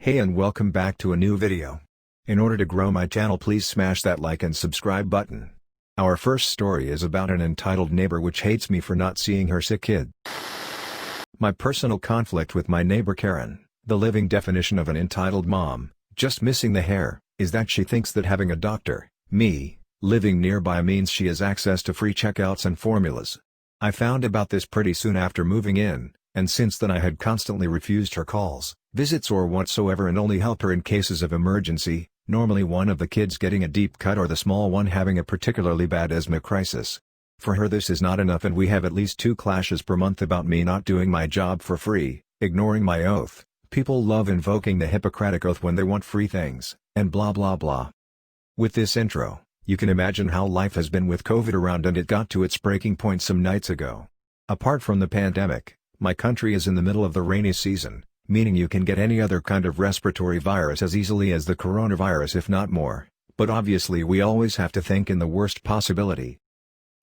Hey and welcome back to a new video. In order to grow my channel, please smash that like and subscribe button. Our first story is about an entitled neighbor which hates me for not seeing her sick kid. My personal conflict with my neighbor Karen, the living definition of an entitled mom, just missing the hair, is that she thinks that having a doctor, me, living nearby means she has access to free checkouts and formulas. I found about this pretty soon after moving in, and since then I had constantly refused her calls, visits or whatsoever, and only help her in cases of emergency, normally one of the kids getting a deep cut or the small one having a particularly bad asthma crisis. For her this is not enough, and we have at least 2 clashes per month about me not doing my job for free, ignoring my oath. People love invoking the Hippocratic Oath when they want free things, and blah blah blah. With this intro, you can imagine how life has been with COVID around, and it got to its breaking point some nights ago. Apart from the pandemic, my country is in the middle of the rainy season, meaning you can get any other kind of respiratory virus as easily as the coronavirus, if not more, but obviously we always have to think in the worst possibility.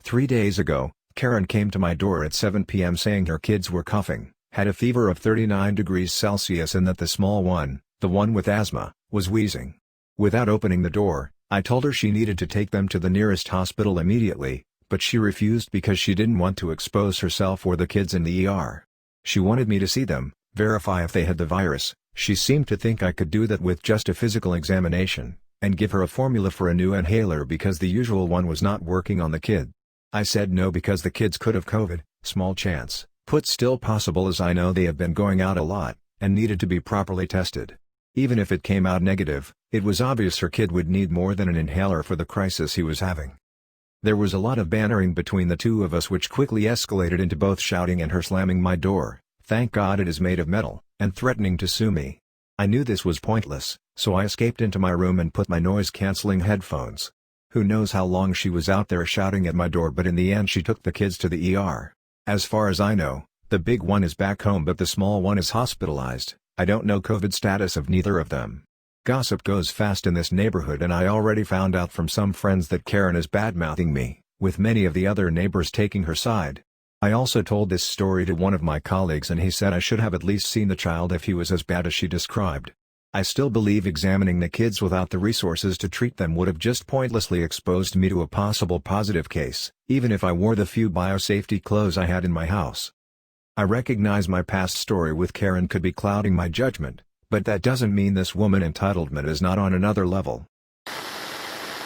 3 days ago, Karen came to my door at 7 p.m. saying her kids were coughing, had a fever of 39 degrees Celsius, and that the small one, the one with asthma, was wheezing. Without opening the door, I told her she needed to take them to the nearest hospital immediately, but she refused because she didn't want to expose herself or the kids in the ER. She wanted me to see them, verify if they had the virus. She seemed to think I could do that with just a physical examination, and give her a formula for a new inhaler because the usual one was not working on the kid. I said no because the kids could have COVID, small chance, but still possible, as I know they have been going out a lot, and needed to be properly tested. Even if it came out negative, it was obvious her kid would need more than an inhaler for the crisis he was having. There was a lot of bantering between the two of us, which quickly escalated into both shouting and her slamming my door, thank God it is made of metal, and threatening to sue me. I knew this was pointless, so I escaped into my room and put my noise-canceling headphones. Who knows how long she was out there shouting at my door, but in the end she took the kids to the ER. As far as I know, the big one is back home but the small one is hospitalized. I don't know COVID status of neither of them. Gossip goes fast in this neighborhood, and I already found out from some friends that Karen is badmouthing me, with many of the other neighbors taking her side. I also told this story to one of my colleagues, and he said I should have at least seen the child if he was as bad as she described. I still believe examining the kids without the resources to treat them would have just pointlessly exposed me to a possible positive case, even if I wore the few biosafety clothes I had in my house. I recognize my past story with Karen could be clouding my judgment, but that doesn't mean this woman entitlement is not on another level.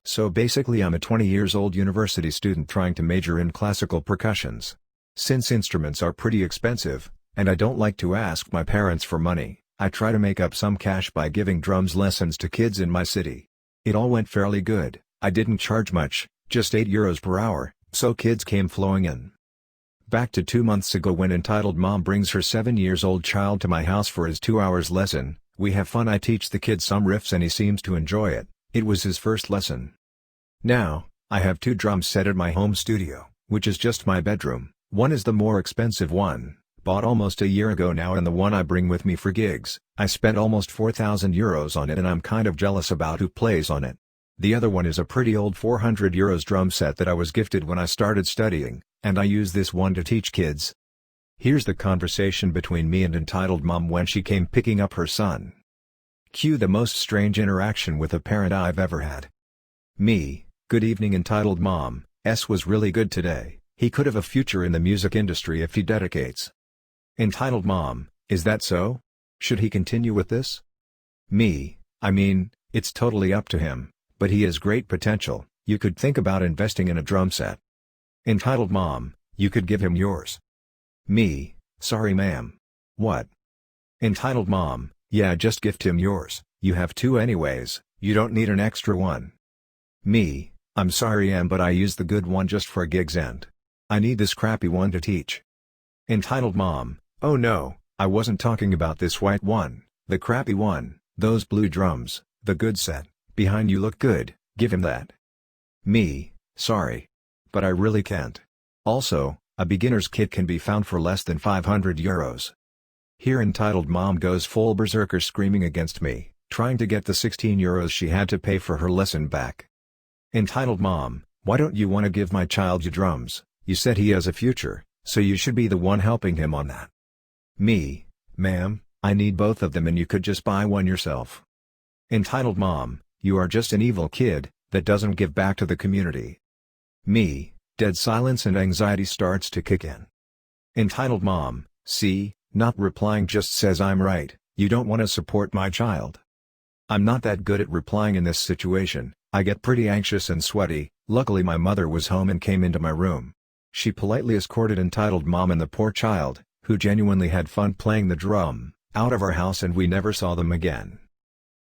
So basically I'm a 20-year-old university student trying to major in classical percussions. Since instruments are pretty expensive, and I don't like to ask my parents for money, I try to make up some cash by giving drums lessons to kids in my city. It all went fairly good. I didn't charge much, just €8 per hour, so kids came flowing in. Back to 2 months ago when entitled mom brings her 7-year-old child to my house for his 2 hours lesson. We have fun. I teach the kid some riffs and he seems to enjoy it. It was his first lesson. Now, I have 2 drums set at my home studio, which is just my bedroom. One is the more expensive one, bought almost a year ago now, and the one I bring with me for gigs. I spent almost €4,000 on it and I'm kind of jealous about who plays on it. The other one is a pretty old €400 drum set that I was gifted when I started studying, and I use this one to teach kids. Here's the conversation between me and entitled mom when she came picking up her son. Cue the most strange interaction with a parent I've ever had. Me: good evening entitled mom, S was really good today. He could have a future in the music industry if he dedicates. Entitled mom: is that so? Should he continue with this? Me: I mean, it's totally up to him, but he has great potential. You could think about investing in a drum set. Entitled mom: you could give him yours. Me: sorry ma'am. What? Entitled mom: yeah, just gift him yours. You have 2 anyways, you don't need an extra one. Me: I'm sorry but I use the good one just for gigs and I need this crappy one to teach. Entitled mom: oh no, I wasn't talking about this white one, the crappy one, those blue drums, the good set, behind you look good, give him that. Me: sorry. But I really can't. Also, a beginner's kit can be found for less than €500. Here entitled mom goes full berserker, screaming against me, trying to get the €16 she had to pay for her lesson back. Entitled mom: why don't you want to give my child your drums? You said he has a future, so you should be the one helping him on that. Me: ma'am, I need both of them and you could just buy one yourself. Entitled Mom, you are just an evil kid that doesn't give back to the community. Me, dead silence and anxiety starts to kick in. Entitled Mom, see, not replying just says I'm right, you don't want to support my child. I'm not that good at replying in this situation, I get pretty anxious and sweaty. Luckily my mother was home and came into my room. She politely escorted Entitled Mom and the poor child, who genuinely had fun playing the drum, out of our house and we never saw them again.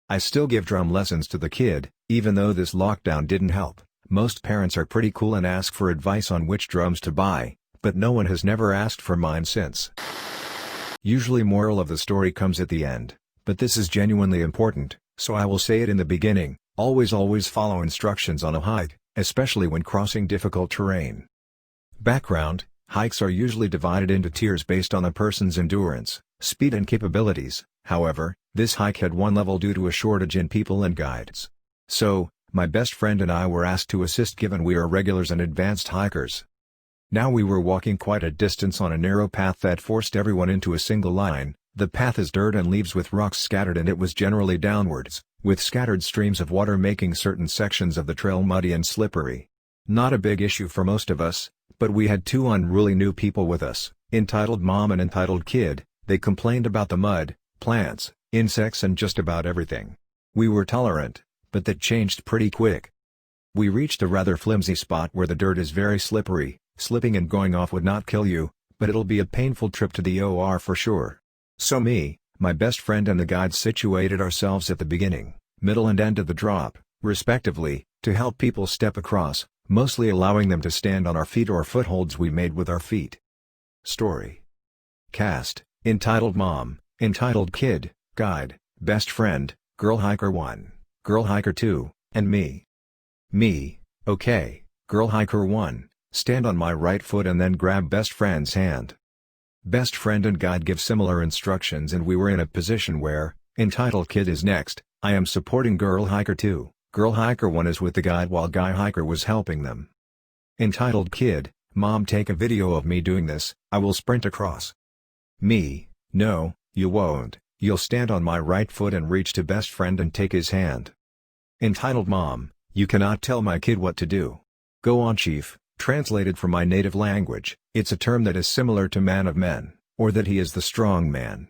I still give drum lessons to the kid, even though this lockdown didn't help. Most parents are pretty cool and ask for advice on which drums to buy, but no one has never asked for mine since. Usually moral of the story comes at the end, but this is genuinely important, so I will say it in the beginning. Always follow instructions on a hike, especially when crossing difficult terrain. Background: hikes are usually divided into tiers based on a person's endurance, speed and capabilities. However, this hike had one level due to a shortage in people and guides. So, my best friend and I were asked to assist given we are regulars and advanced hikers. Now we were walking quite a distance on a narrow path that forced everyone into a single line. The path is dirt and leaves with rocks scattered and it was generally downwards, with scattered streams of water making certain sections of the trail muddy and slippery. Not a big issue for most of us, but we had two unruly new people with us, Entitled Mom and Entitled Kid. They complained about the mud, plants, insects and just about everything. We were tolerant, but that changed pretty quick. We reached a rather flimsy spot where the dirt is very slippery. Slipping and going off would not kill you, but it'll be a painful trip to the OR for sure. So me, my best friend and the guide situated ourselves at the beginning, middle and end of the drop, respectively, to help people step across, mostly allowing them to stand on our feet or footholds we made with our feet. Story. Cast: Entitled Mom, Entitled Kid, Guide, Best Friend, Girl Hiker 1, Girl Hiker 2, and me. Me, okay, Girl Hiker 1, stand on my right foot and then grab best friend's hand. Best friend and guide give similar instructions and we were in a position where, Entitled Kid is next, I am supporting Girl Hiker 2, Girl Hiker 1 is with the guide while Guy Hiker was helping them. Entitled Kid, Mom take a video of me doing this, I will sprint across. Me, no, you won't, you'll stand on my right foot and reach to best friend and take his hand. Entitled Mom, you cannot tell my kid what to do. Go on chief. Translated from my native language, it's a term that is similar to man of men, or that he is the strong man.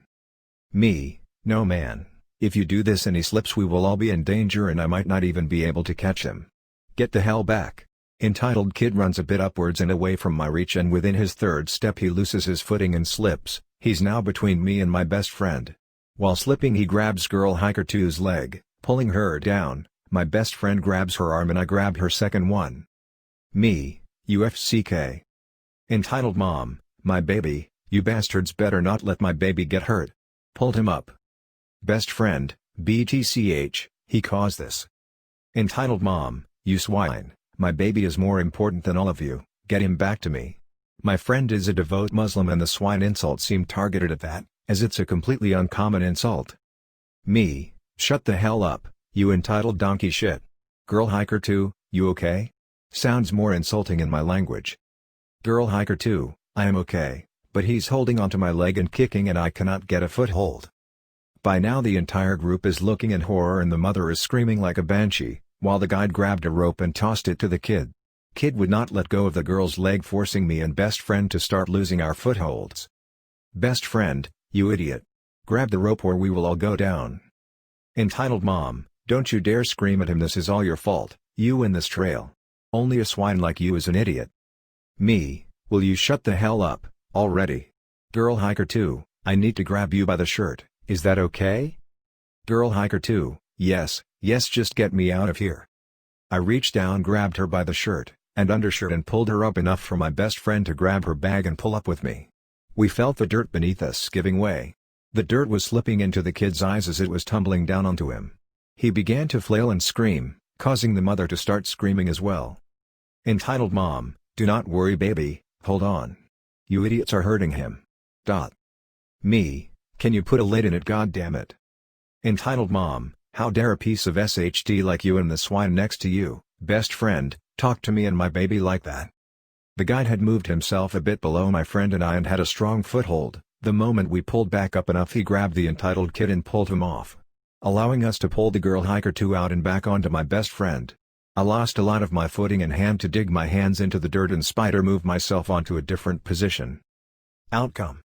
Me, no man, if you do this and he slips we will all be in danger and I might not even be able to catch him. Get the hell back. Entitled Kid runs a bit upwards and away from my reach and within his third step he loses his footing and slips. He's now between me and my best friend. While slipping he grabs Girl Hiker 2's leg, pulling her down. My best friend grabs her arm and I grab her second one. Me, UFCK. Entitled Mom, my baby, you bastards better not let my baby get hurt. Pulled him up. Best friend, BTCH, he caused this. Entitled Mom, you swine, my baby is more important than all of you, get him back to me. My friend is a devout Muslim and the swine insult seemed targeted at that, as it's a completely uncommon insult. Me, shut the hell up, you entitled donkey shit. Girl Hiker 2, you okay? Sounds more insulting in my language. Girl Hiker 2, I am okay, but he's holding onto my leg and kicking and I cannot get a foothold. By now the entire group is looking in horror and the mother is screaming like a banshee, while the guide grabbed a rope and tossed it to the kid. Kid would not let go of the girl's leg forcing me and best friend to start losing our footholds. Best friend, you idiot. Grab the rope or we will all go down. Entitled Mom, don't you dare scream at him, this is all your fault, you in this trail. Only a swine like you is an idiot. Me, will you shut the hell up, already? Girl Hiker 2, I need to grab you by the shirt, is that okay? Girl Hiker 2, yes, just get me out of here. I reached down, grabbed her by the shirt and undershirt and pulled her up enough for my best friend to grab her bag and pull up with me. We felt the dirt beneath us giving way. The dirt was slipping into the kid's eyes as it was tumbling down onto him. He began to flail and scream, causing the mother to start screaming as well. Entitled Mom, do not worry baby, hold on. You idiots are hurting him. Me, can you put a lid in it, god damn it. Entitled Mom, how dare a piece of SHT like you and the swine next to you, best friend, talk to me and my baby like that. The guide had moved himself a bit below my friend and I and had a strong foothold, The moment we pulled back up enough, he grabbed the entitled kid and pulled him off, allowing us to pull the girl hiker 2 out and back onto my best friend. I lost a lot of my footing and had to dig my hands into the dirt and spider move myself onto a different position. Outcome: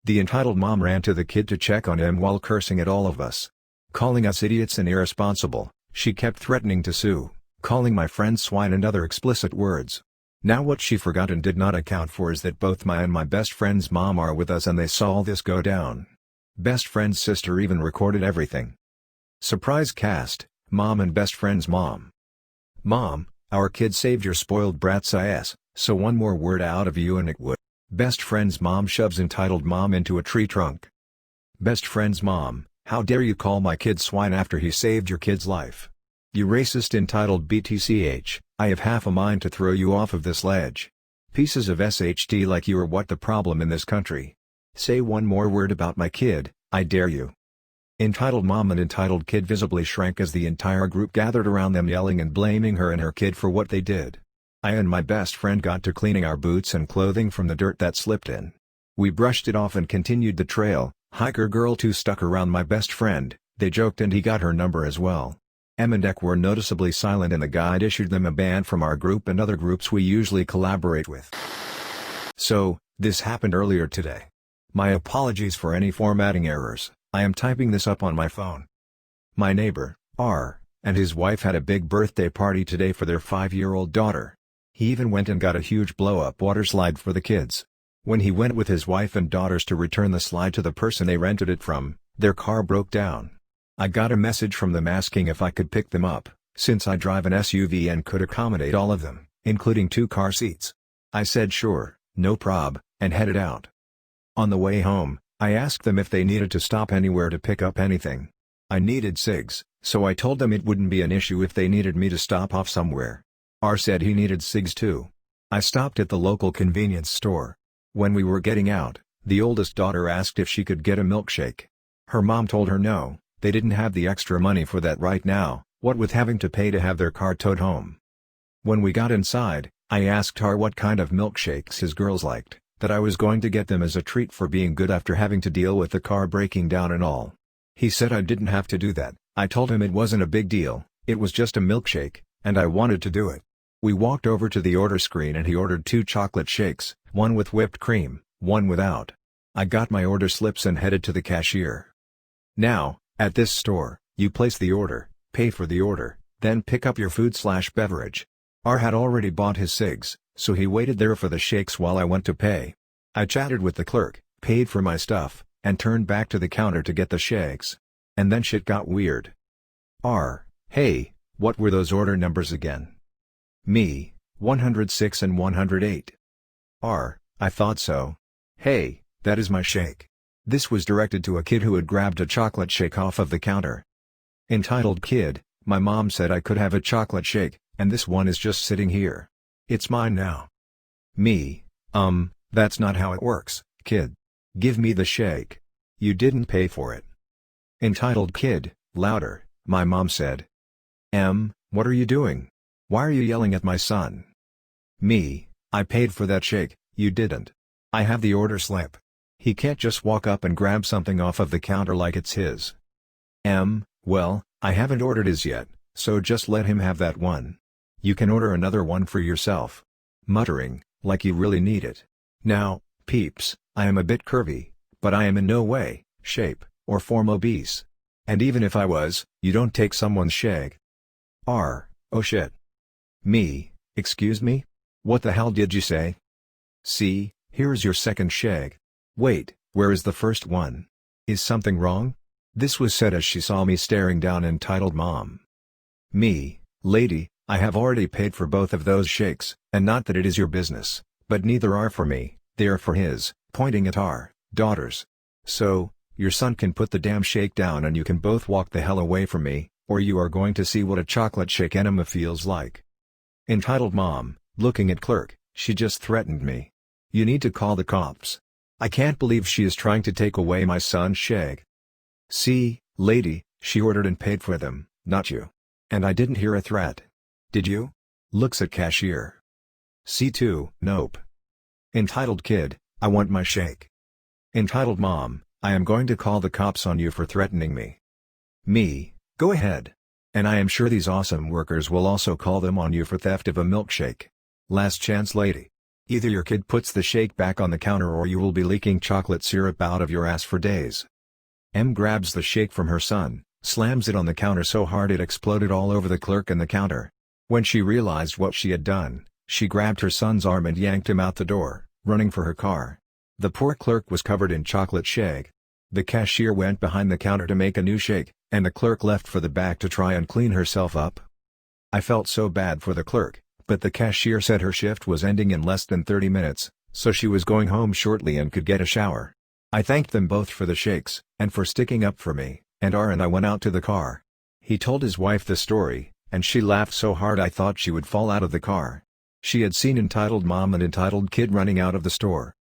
the entitled mom ran to the kid to check on him while cursing at all of us, calling us idiots and irresponsible. She kept threatening to sue, calling my friend swine and other explicit words. Now what she forgot and did not account for is that both my and my best friend's mom are with us and they saw all this go down. Best friend's sister even recorded everything. Surprise cast: mom and best friend's mom. Mom, our kid saved your spoiled brat's ass, so one more word out of you and it would. Best friend's mom shoves entitled mom into a tree trunk. Best friend's mom: how dare you call my kid swine after he saved your kid's life? You racist entitled BTCH, I have half a mind to throw you off of this ledge. Pieces of SHT like you are what the problem in this country. Say one more word about my kid, I dare you. Entitled mom and entitled kid visibly shrank as the entire group gathered around them yelling and blaming her and her kid for what they did. I and my best friend got to cleaning our boots and clothing from the dirt that slipped in. We brushed it off and continued the trail. Hiker girl 2 stuck around my best friend, they joked and he got her number as well. M and Ek were noticeably silent and the guide issued them a ban from our group and other groups we usually collaborate with. So, this happened earlier today. My apologies for any formatting errors. I am typing this up on my phone. My neighbor, R, and his wife had a big birthday party today for their 5-year-old daughter. He even went and got a huge blow-up water slide for the kids. When he went with his wife and daughters to return the slide to the person they rented it from, their car broke down. I got a message from them asking if I could pick them up, since I drive an SUV and could accommodate all of them, including 2 car seats. I said sure, no prob, and headed out. On the way home, I asked them if they needed to stop anywhere to pick up anything. I needed cigs, so I told them it wouldn't be an issue if they needed me to stop off somewhere. R said he needed cigs too. I stopped at the local convenience store. When we were getting out, the oldest daughter asked if she could get a milkshake. Her mom told her no, they didn't have the extra money for that right now, what with having to pay to have their car towed home. When we got inside, I asked her what kind of milkshakes his girls liked, that I was going to get them as a treat for being good after having to deal with the car breaking down and all. He said I didn't have to do that. I told him it wasn't a big deal, it was just a milkshake, and I wanted to do it. We walked over to the order screen and he ordered 2 chocolate shakes, one with whipped cream, one without. I got my order slips and headed to the cashier. Now, at this store, you place the order, pay for the order, then pick up your food/beverage. R had already bought his cigs, so he waited there for the shakes while I went to pay. I chatted with the clerk, paid for my stuff, and turned back to the counter to get the shakes. And then shit got weird. R: hey, what were those order numbers again? Me: 106 and 108. R: I thought so. Hey, that is my shake. This was directed to a kid who had grabbed a chocolate shake off of the counter. Entitled kid: my mom said I could have a chocolate shake, and this one is just sitting here. It's mine now. Me: that's not how it works, kid. Give me the shake. You didn't pay for it. Entitled kid: louder, my mom said. What are you doing? Why are you yelling at my son? Me: I paid for that shake, you didn't. I have the order slip. He can't just walk up and grab something off of the counter like it's his. Well, I haven't ordered his yet, so just let him have that one. You can order another one for yourself. Muttering, like you really need it. Now, peeps, I am a bit curvy, but I am in no way, shape, or form obese. And even if I was, you don't take someone's shake. R: oh shit. Me: excuse me? What the hell did you say? See, here's your second shake. Wait, where is the first one? Is something wrong? This was said as she saw me staring down entitled mom. Me: lady, I have already paid for both of those shakes, and not that it is your business, but neither are for me, they are for his, pointing at our daughters. So, your son can put the damn shake down and you can both walk the hell away from me, or you are going to see what a chocolate shake enema feels like. Entitled mom, looking at clerk, she just threatened me. You need to call the cops. I can't believe she is trying to take away my son's shake. See, lady, she ordered and paid for them, not you. And I didn't hear a threat. Did you? Looks at cashier. C2, nope. Entitled kid, I want my shake. Entitled Mom, I am going to call the cops on you for threatening me. Me, go ahead. And I am sure these awesome workers will also call them on you for theft of a milkshake. Last chance lady. Either your kid puts the shake back on the counter or you will be leaking chocolate syrup out of your ass for days. M grabs the shake from her son, slams it on the counter so hard it exploded all over the clerk and the counter. When she realized what she had done, she grabbed her son's arm and yanked him out the door, running for her car. The poor clerk was covered in chocolate shake. The cashier went behind the counter to make a new shake, and the clerk left for the back to try and clean herself up. I felt so bad for the clerk, but the cashier said her shift was ending in less than 30 minutes, so she was going home shortly and could get a shower. I thanked them both for the shakes, and for sticking up for me, and I went out to the car. He told his wife the story, and she laughed so hard I thought she would fall out of the car. She had seen Entitled Mom and Entitled Kid running out of the store.